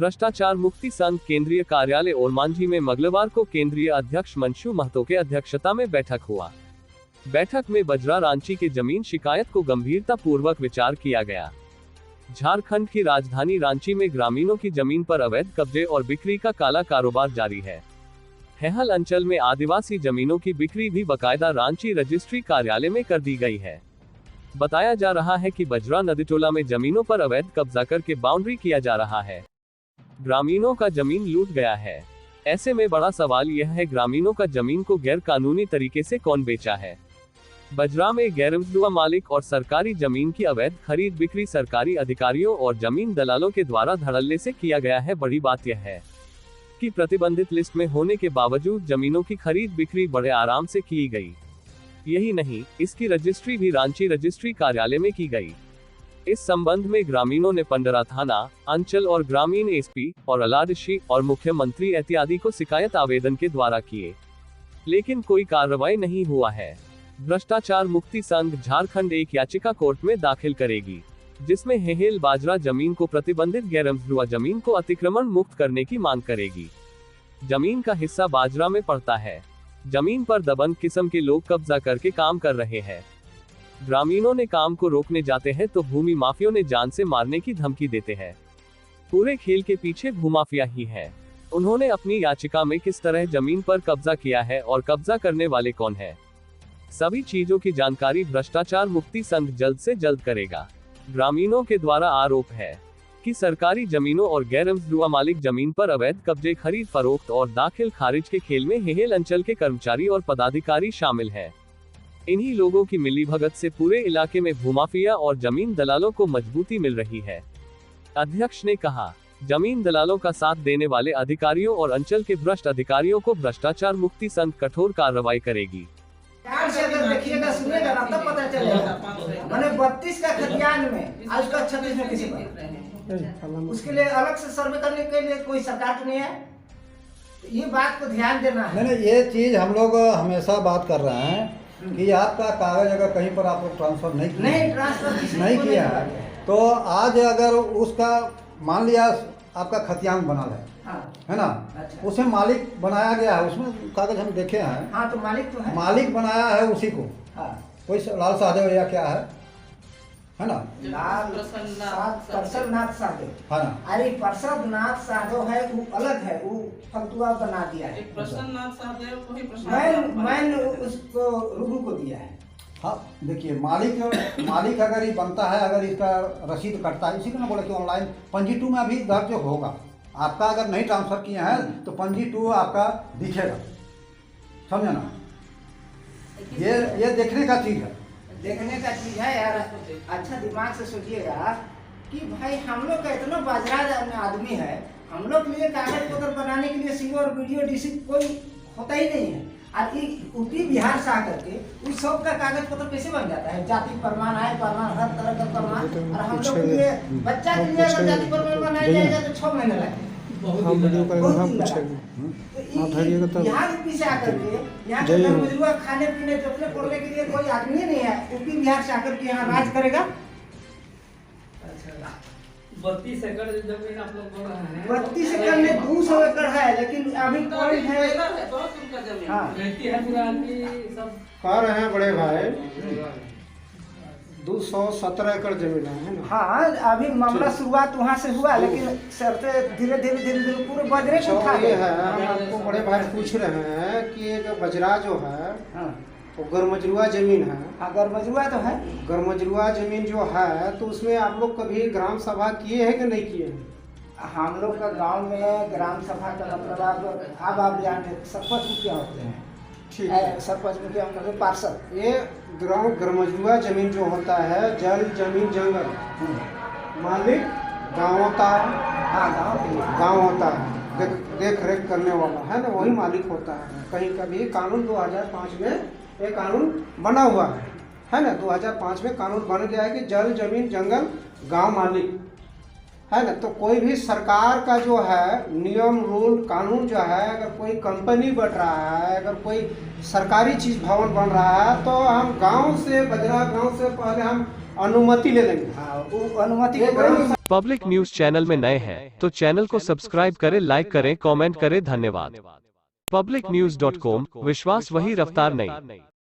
भ्रष्टाचार मुक्ति संघ केंद्रीय कार्यालय ओरमांझी में मंगलवार को केंद्रीय अध्यक्ष मंशू महतो के अध्यक्षता में बैठक हुआ। बैठक में बजरा रांची के जमीन शिकायत को गंभीरता पूर्वक विचार किया गया। झारखंड की राजधानी रांची में ग्रामीणों की जमीन पर अवैध कब्जे और बिक्री का काला कारोबार जारी है। हेहल अंचल में आदिवासी जमीनों की बिक्री भी बकायदा रांची रजिस्ट्री कार्यालय में कर दी गई है। बताया जा रहा है कि बजरा नदीटोला में जमीनों पर अवैध कब्जा करके बाउंड्री किया जा रहा है। ग्रामीणों का जमीन लूट गया है। ऐसे में बड़ा सवाल यह है, ग्रामीणों का जमीन को गैर कानूनी तरीके से कौन बेचा है। बजरा में गैरमजुआ मालिक और सरकारी जमीन की अवैध खरीद बिक्री सरकारी अधिकारियों और जमीन दलालों के द्वारा धड़ल्ले से किया गया है। बड़ी बात यह है कि प्रतिबंधित लिस्ट में होने के बावजूद जमीनों की खरीद बिक्री बड़े आराम से की गई। यही नहीं, इसकी रजिस्ट्री भी रांची रजिस्ट्री कार्यालय में की गई। इस संबंध में ग्रामीणों ने पंडरा थाना, अंचल और ग्रामीण एसपी और अलारशी और मुख्यमंत्री इत्यादि को शिकायत आवेदन के द्वारा किए, लेकिन कोई कार्रवाई नहीं हुआ है। भ्रष्टाचार मुक्ति संघ झारखंड एक याचिका कोर्ट में दाखिल करेगी, जिसमें हेहेल बाजरा जमीन को प्रतिबंधित गैरमजुआ जमीन को अतिक्रमण मुक्त करने की मांग करेगी। जमीन का हिस्सा बाजरा में पड़ता है। जमीन पर दबंग किस्म के लोग कब्जा करके काम कर रहे हैं। ग्रामीणों ने काम को रोकने जाते हैं तो भूमि माफियों ने जान से मारने की धमकी देते हैं। पूरे खेल के पीछे भूमाफिया ही है। उन्होंने अपनी याचिका में किस तरह जमीन पर कब्जा किया है और कब्जा करने वाले कौन है, सभी चीजों की जानकारी भ्रष्टाचार मुक्ति संघ जल्द से जल्द करेगा। ग्रामीणों के द्वारा आरोप है कि सरकारी जमीनों और गैरमजुआ मालिक जमीन पर अवैध कब्जे, खरीद फरोख्त और दाखिल खारिज के खेल में हेहेल अंचल के कर्मचारी और पदाधिकारी शामिल हैं। इन्हीं लोगों की मिलीभगत से पूरे इलाके में भूमाफिया और जमीन दलालों को मजबूती मिल रही है। अध्यक्ष ने कहा, जमीन दलालों का साथ देने वाले अधिकारियों और अंचल के भ्रष्ट अधिकारियों को भ्रष्टाचार मुक्ति संघ कठोर कार्रवाई करेगी। अगर देखिएगा, सुनिएगा ना, तब पता चलेगा। मैंने 32 का खतियान में, आज का 36 में किसी पर, उसके लिए अलग से सर्वे करने के लिए कोई सरकार तो नहीं है। ये बात को ध्यान देना है। नहीं, ये चीज हम लोग हमेशा बात कर रहे हैं कि आपका कागज अगर कहीं पर आप लोग ट्रांसफर नहीं किया है, तो आज अगर उसका मान लिया आपका खतियान बना है ना, अच्छा। उसे मालिक बनाया गया है, उसमें कागज हम देखे हैं। हाँ, तो मालिक तो है, मालिक बनाया है उसी को। हाँ। कोई लाल साहदेव या क्या है ना, प्रसन्ननाथ साहदेव, हाँ ना। अरे प्रसन्ननाथ साहदेव है, वो अलग है, वो फलतुआ बना दिया है। प्रसन्ननाथ साहदेव को ही मैंने उसको रुगू को दिया है। हाँ, देखिए, मालिक अगर ये बनता है, अगर इसका रसीद कटता है, इसी को ना बोले कि ऑनलाइन पंजी 2 में अभी दर्ज होगा। आपका अगर नहीं ट्रांसफर किया है तो पंजी 2 आपका दिखेगा, समझे ना। ये देखने का चीज है, देखने का चीज है यार। अच्छा दिमाग से सोचिएगा कि भाई हम लोग का इतना बाजरा आदमी है, हम लोग के लिए कागज पत्र बनाने के लिए सीओ और बीडीओ डीसी कोई होता ही नहीं है। और यूपी बिहार से आकर के उस सब का कागज पत्र कैसे बन जाता है? जाति प्रमाण, आय प्रमाण, हर तरह का प्रमाण। और हम लोग के लिए बच्चा के लिए अगर जाति प्रमाण बनाया जाएगा तो 6 महीने लगेंगे। यहाँ यूपी से आकर के यहाँ के मजदूर खाने पीने जोतने कोड़ने के लिए कोई आदमी नहीं है। यूपी बिहार से आकर के यहाँ राज करेगा। 32 एकड़ जमीन आप लोग बोल रहे हैं। 32 एकड़ में 200 एकड़ है, लेकिन अभी पॉइंट है। हाँ, रहती है पूरा सब कह रहे हैं बड़े भाई 217 एकड़ जमीन है ना। हाँ, अभी मामला शुरुआत वहाँ से हुआ, लेकिन सरते धीरे धीरे पूरे बजरे को उठा ये है। हम आपको बड़े भाई पूछ रहे हैं कि एक बजरा जो है, तो गरमजरुआ जमीन है। हाँ, गरमजरुआ तो है। गरमजरुआ जमीन जो है, तो उसमें आप लोग कभी ग्राम सभा किए हैं कि नहीं किए हैं? हम लोग का गांव में ग्राम सभा का मतलब आप जानते, सरपंच मुखिया होते हैं। ठीक है, सरपंच मुखिया मतलब पार्षद। ये गरमजरुआ जमीन जो होता है, जल जमीन जंगल, मालिक गाँव होता है। हाँ, गाँव होता है, देख रेख करने वाला है ना, वही मालिक होता है। कहीं कभी कानून 2005 में एक कानून बना हुआ है ना, 2005 में कानून बन गया है कि जल जमीन जंगल गांव मालिक है ना। तो कोई भी सरकार का जो है नियम रूल कानून जो है, अगर कोई कंपनी बन रहा है, अगर कोई सरकारी चीज भवन बन रहा है, तो हम गांव से बजरा गांव से पहले हम अनुमति ले लेंगे। हाँ, वो अनुमति ये के ग्राम पब्लिक न्यूज चैनल में नए हैं तो चैनल को सब्सक्राइब करें, लाइक करें, कमेंट करें। धन्यवाद। publicnews.com, विश्वास वही रफ्तार नहीं।